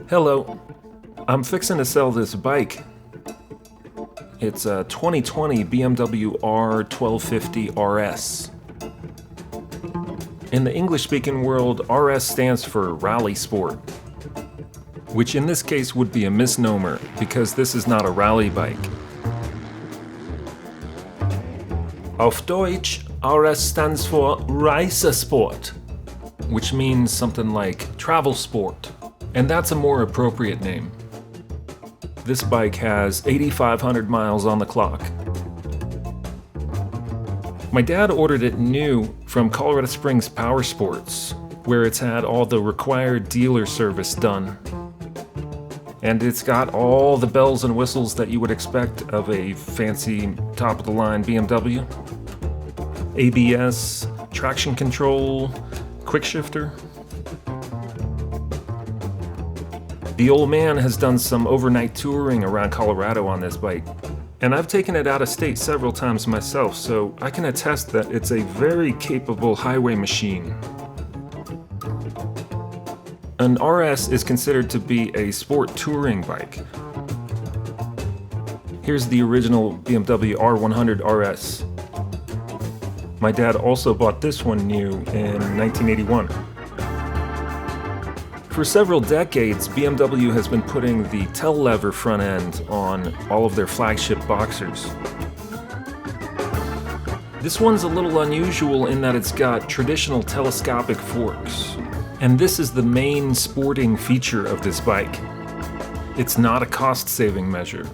Hello, I'm fixing to sell this bike. It's a 2020 BMW R1250RS. In the English-speaking world, RS stands for Rally Sport, which in this case would be a misnomer because this is not a rally bike. Auf Deutsch, RS stands for Reisesport, which means something like travel sport, and that's a more appropriate name. This bike has 8,500 miles on the clock. My dad ordered it new from Colorado Springs Power Sports, where it's had all the required dealer service done. And it's got all the bells and whistles that you would expect of a fancy top-of-the-line BMW. ABS, traction control, quick shifter. The old man has done some overnight touring around Colorado on this bike, and I've taken it out of state several times myself, so I can attest that it's a very capable highway machine. An RS is considered to be a sport touring bike. Here's the original BMW R1250RS. My dad also bought this one new in 1981. For several decades, BMW has been putting the tail-lever front end on all of their flagship Boxers. This one's a little unusual in that it's got traditional telescopic forks, and this is the main sporting feature of this bike. It's not a cost-saving measure.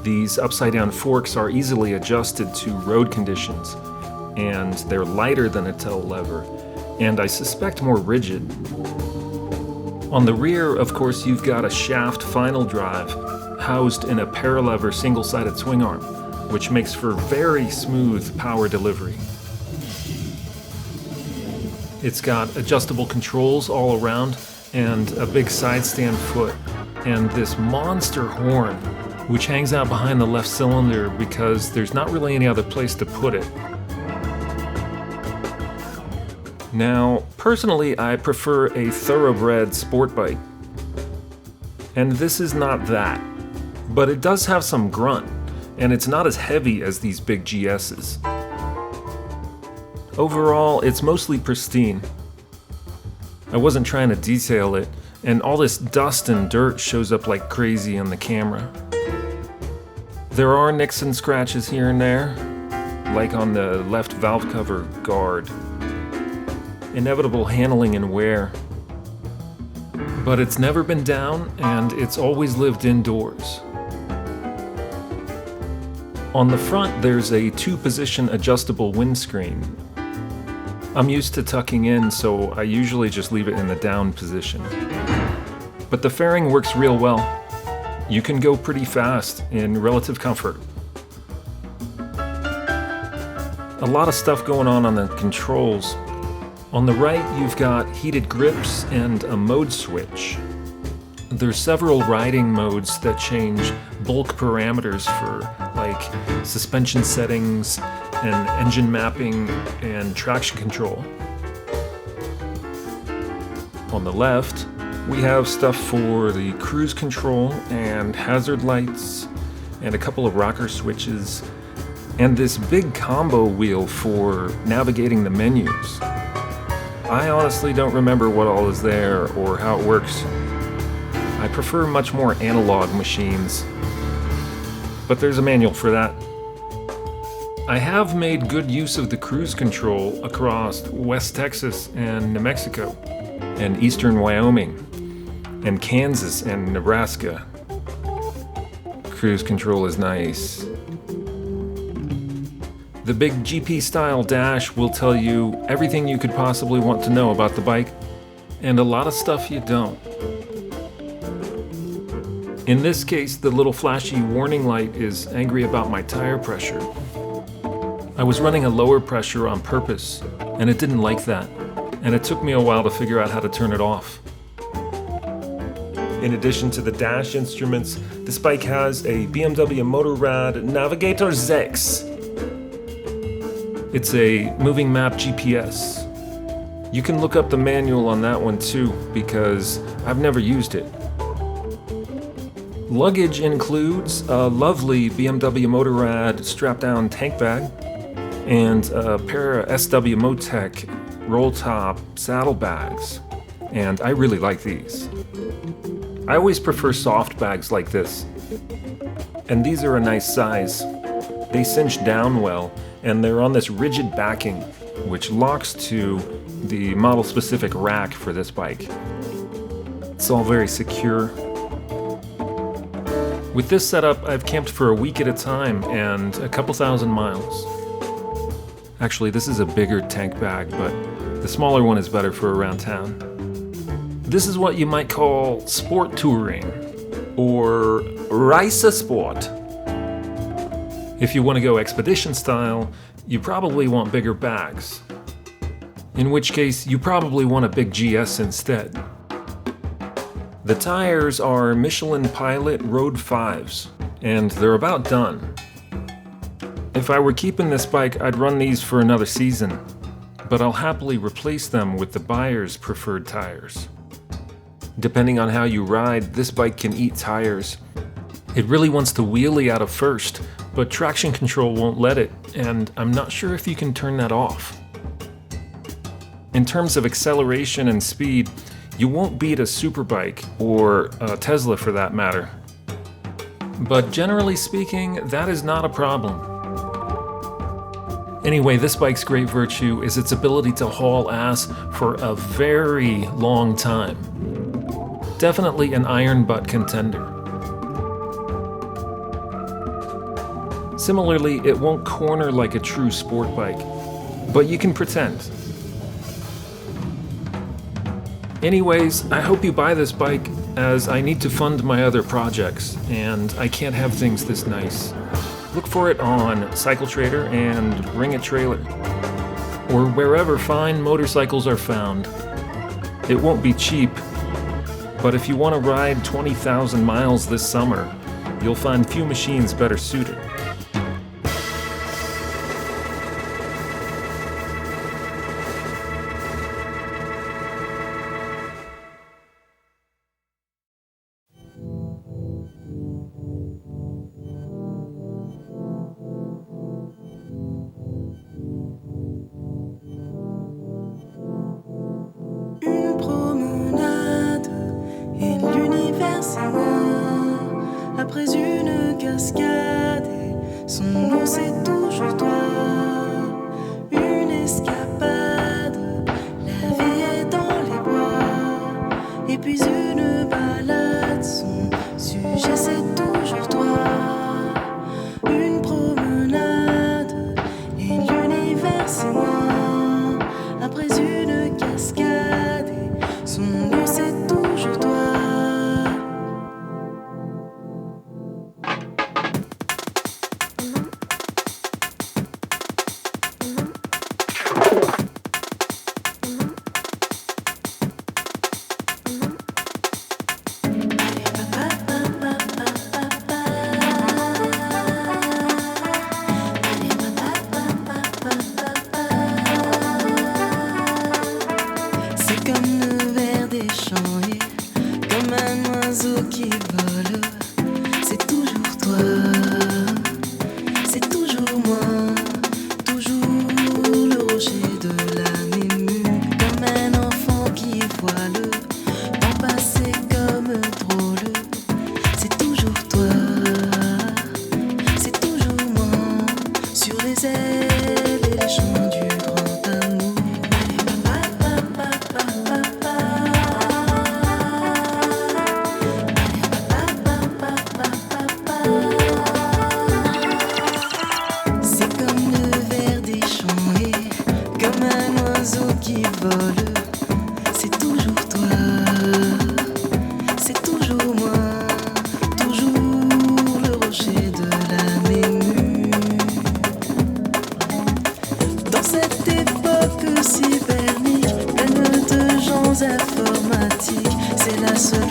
These upside-down forks are easily adjusted to road conditions, and they're lighter than a tail lever, and I suspect more rigid. On the rear, of course, you've got a shaft final drive housed in a paralever single-sided swing arm, which makes for very smooth power delivery. It's got adjustable controls all around and a big side stand foot and this monster horn, which hangs out behind the left cylinder because there's not really any other place to put it. Now, personally, I prefer a thoroughbred sport bike. And this is not that. But it does have some grunt, and it's not as heavy as these big GS's. Overall, it's mostly pristine. I wasn't trying to detail it, and all this dust and dirt shows up like crazy on the camera. There are nicks and scratches here and there, like on the left valve cover guard. Inevitable handling and wear. But it's never been down, and it's always lived indoors. On the front, there's a 2-position adjustable windscreen. I'm used to tucking in, so I usually just leave it in the down position. But the fairing works real well. You can go pretty fast in relative comfort. A lot of stuff going on the controls. On the right, you've got heated grips and a mode switch. There's several riding modes that change bulk parameters for like suspension settings and engine mapping and traction control. On the left, we have stuff for the cruise control and hazard lights and a couple of rocker switches and this big combo wheel for navigating the menus. I honestly don't remember what all is there or how it works. I prefer much more analog machines, but there's a manual for that. I have made good use of the cruise control across West Texas and New Mexico, and eastern Wyoming, and Kansas and Nebraska. Cruise control is nice. The big GP-style dash will tell you everything you could possibly want to know about the bike, and a lot of stuff you don't. In this case, the little flashy warning light is angry about my tire pressure. I was running a lower pressure on purpose, and it didn't like that, and it took me a while to figure out how to turn it off. In addition to the dash instruments, this bike has a BMW MOTO-LAB Navigator 6. It's a moving map GPS. You can look up the manual on that one too, because I've never used it. Luggage includes a lovely BMW MOTO-LAB strap-down tank bag and a pair of SW Motec roll-top saddlebags, and I really like these. I always prefer soft bags like this, and these are a nice size. They cinch down well, and they're on this rigid backing, which locks to the model-specific rack for this bike. It's all very secure. With this setup, I've camped for a week at a time and a couple thousand miles. Actually, this is a bigger tank bag, but the smaller one is better for around town. This is what you might call sport touring, or Reisesport. If you want to go expedition style, you probably want bigger bags. In which case, you probably want a big GS instead. The tires are Michelin Pilot Road 5s, and they're about done. If I were keeping this bike, I'd run these for another season, but I'll happily replace them with the buyer's preferred tires. Depending on how you ride, this bike can eat tires. It really wants to wheelie out of first, but traction control won't let it, and I'm not sure if you can turn that off. In terms of acceleration and speed, you won't beat a superbike, or a Tesla for that matter. But generally speaking, that is not a problem. Anyway, this bike's great virtue is its ability to haul ass for a very long time. Definitely an iron butt contender. Similarly, it won't corner like a true sport bike, but you can pretend. Anyways, I hope you buy this bike, as I need to fund my other projects, and I can't have things this nice. Look for it on Cycle Trader and Ring It Trailer, or wherever fine motorcycles are found. It won't be cheap, but if you want to ride 20,000 miles this summer, you'll find few machines better suited. Une promenade et l'univers c'est moi. Après une cascade et son nom c'est toujours toi. Une escapade, la vie est dans les bois. Et puis une balade, son sujet c'est toujours toi. Une promenade et l'univers c'est moi. Après une cascade et son nom c'est toujours toi. C'est comme le vert des champs et comme un oiseau qui vole. C'est toujours toi, c'est toujours moi, toujours le rocher de l'âme émue. Comme un enfant qui voit le temps passer comme drôle. C'est toujours toi, c'est toujours moi, sur les ailes et les chants du grand amour. C'est comme le vert des champs et comme un oiseau qui vole. C'est toujours toi, c'est toujours moi, toujours le rocher de l'âme émue. Dans cette époque cybernique, pleine de gens informatiques, c'est la seule